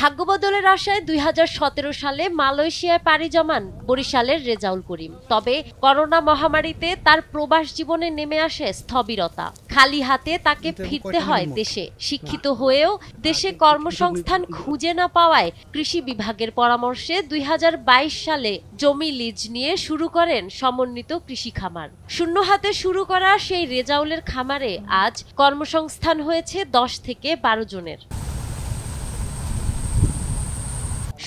ভাগ্যবদলের আশায় ২০১৭ সালে মালয়েশিয়ায় পাড়ি জমান বরিশালের রেজাউল করিম। তবে করোনা মহামারীতে তার প্রবাস জীবনে নেমে আসে স্থবিরতা। খালি হাতে তাকে ফিরতে হয় দেশে। শিক্ষিত হয়েও দেশে কর্মসংস্থান খুঁজে না পাওয়ায় কৃষি বিভাগের পরামর্শে ২০২২ সালে জমি লিজ নিয়ে শুরু করেন সমন্বিত কৃষি খামার। শূন্য হাতে শুরু করা সেই রেজাউলের খামারে আজ কর্মসংস্থান হয়েছে ১০ থেকে ১২ জনের।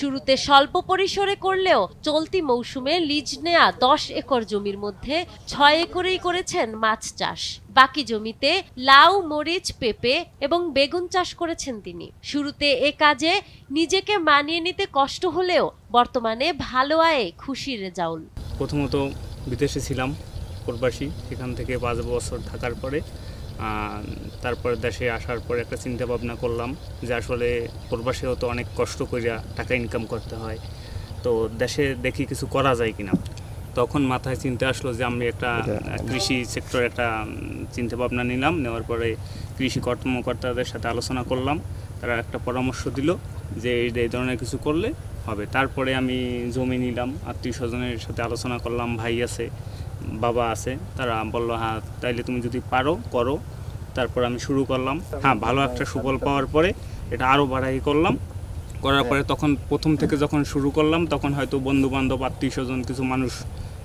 শুরুতে স্বল্প পরিসরে করলেও চলতি মৌসুমে লিজ নেয়া ১০ একর জমির মধ্যে ৬ একরেই করেছেন মাছ চাষ। বাকি জমিতে লাউ, মরিচ, পেঁপে এবং বেগুন চাষ করেছেন তিনি। শুরুতে এ কাজে নিজেকে মানিয়ে নিতে কষ্ট হলেও বর্তমানে ভালো আয়ে খুশি রেজাউল। প্রথমত বিদেশে ছিলাম প্রবাসী, সেখান থেকে ৫ বছর থাকার পরে তারপর দেশে আসার পর একটা চিন্তা ভাবনা করলাম যে আসলে প্রবাসেও তো অনেক কষ্ট করিয়া টাকা ইনকাম করতে হয়, তো দেশে দেখি কিছু করা যায় কিনা। তখন মাথায় চিন্তা আসলো যে আমি একটা কৃষি সেক্টর একটা চিন্তা ভাবনা নিলাম। নেওয়ার পরে কৃষি কর্মকর্তাদের সাথে আলোচনা করলাম, তারা একটা পরামর্শ দিল যে এই ধরনের কিছু করলে হবে। তারপরে আমি জমি নিলাম, আত্মীয় স্বজনের সাথে আলোচনা করলাম, ভাই আছে, বাবা আছে, তারা বললো হ্যাঁ তাইলে তুমি যদি পারো করো। তারপর আমি শুরু করলাম। হ্যাঁ, ভালো একটা সুফল পাওয়ার পরে এটা আরও বাড়াই করলাম। করার পরে তখন প্রথম থেকে যখন শুরু করলাম তখন হয়তো বন্ধু বান্ধব, আত্মীয় স্বজন কিছু মানুষ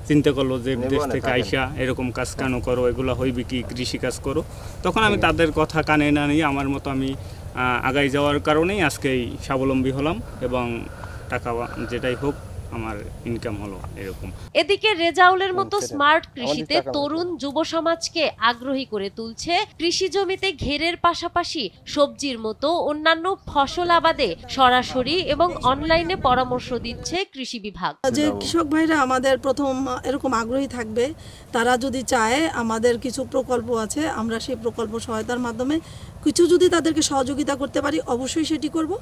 চিন্তা করলো যে বিদেশ থেকে আইসা এরকম কাজ কেন করো, এগুলো হইবে কি, কৃষি কাজ করো। তখন আমি তাদের কথা কানে না নিয়ে আমার মতো আমি আগাই যাওয়ার কারণেই আজকে এই স্বাবলম্বী হলাম এবং টাকা যেটাই হোক আমার ইনকাম হলো এরকম। এদিকে রেজাউলের মতো স্মার্ট কৃষিতে তরুণ যুব সমাজকে আগ্রহী করে তুলছে কৃষি জমিতে ঘেরের পাশাপাশি সবজির মতো অন্যান্য ফসল আবাদে সরাসরি এবং অনলাইনে পরামর্শ দিচ্ছে কৃষি বিভাগ। যে কৃষক ভাইরা আমাদের প্রথম এরকম আগ্রহী থাকবে, তারা যদি চায় আমাদের কিছু প্রকল্প আছে, আমরা সেই প্রকল্প সহায়তার মাধ্যমে কিছু যদি তাদেরকে সহযোগিতা করতে পারি অবশ্যই সেটি করব।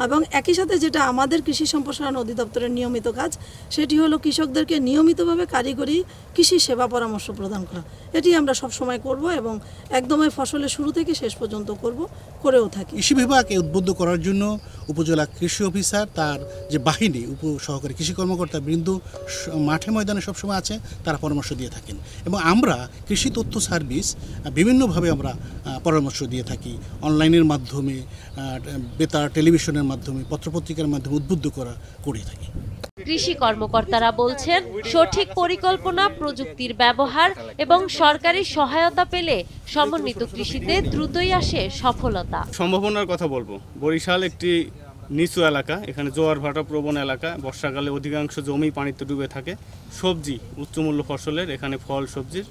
এবং একই সাথে যেটা আমাদের কৃষি সম্প্রসারণ অধিদপ্তরের নিয়মিত কাজ, সেটি হলো কৃষকদেরকে নিয়মিতভাবে কারিগরি কৃষি সেবা পরামর্শ প্রদান করা। এটি আমরা সবসময় করব এবং একদমই ফসলের শুরু থেকে শেষ পর্যন্ত করেও থাকি। কৃষি বিভাগকে উদ্বুদ্ধ করার জন্য উপজেলা কৃষি অফিসার, তার যে বাহিনী, সহকারী কৃষি কর্মকর্তা বৃন্দ মাঠে ময়দানে সবসময় আছে, তারা পরামর্শ দিয়ে থাকেন। এবং আমরা কৃষি তথ্য সার্ভিস বিভিন্নভাবে আমরা পরামর্শ দিয়ে থাকি, অনলাইনের মাধ্যমে, বেতার টেলিভিশনের মাধ্যমে, পত্রপত্রিকার মাধ্যমে উদ্বুদ্ধ করে থাকি। কৃষি কর্মকর্তারা বলছেন সঠিক পরিকল্পনা, প্রযুক্তির ব্যবহার এবং সরকারি সহায়তা পেলে সমন্বিত কৃষিতে দ্রুতই আসে সফলতা। সম্ভাবনার কথা বলবো, বরিশাল একটি নিচু এলাকা, এখানে জোয়ার ভাটা প্রবণ এলাকা, বর্ষাকালে অধিকাংশ জমি পানিতে ডুবে থাকে। সবজি, উচ্চমূল্য ফসলের এখানে ফল সবজির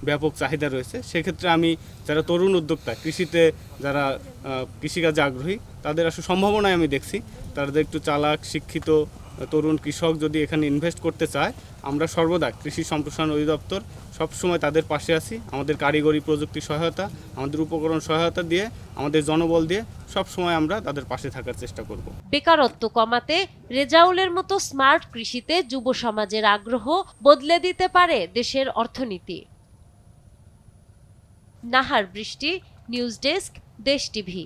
ব্যাপক চাহিদা রয়েছে। সেক্ষেত্রে আমি যারা তরুণ উদ্যোক্তা, কৃষিতে যারা কৃষিকাজে আগ্রহী, তাদের আসলে সম্ভাবনায় আমি দেখছি। তাদের একটু চালাক, শিক্ষিত তরুণ কৃষক যদি এখানে ইনভেস্ট করতে চায়, আমরা সর্বদা কৃষি সম্প্রসারণ অধিদপ্তর সবসময় তাদের পাশে আছি। আমাদের কারিগরি প্রযুক্তি সহায়তা, আমাদের উপকরণ সহায়তা দিয়ে, আমাদের জনবল দিয়ে সবসময় আমরা তাদের পাশে থাকার চেষ্টা করব। বেকারত্ব কমাতে রেজাউলের মতো স্মার্ট কৃষিতে যুব সমাজের আগ্রহ বদলে দিতে পারে দেশের অর্থনীতি। নাহার বৃষ্টি, নিউজ ডেস্ক, দেশ টিভি।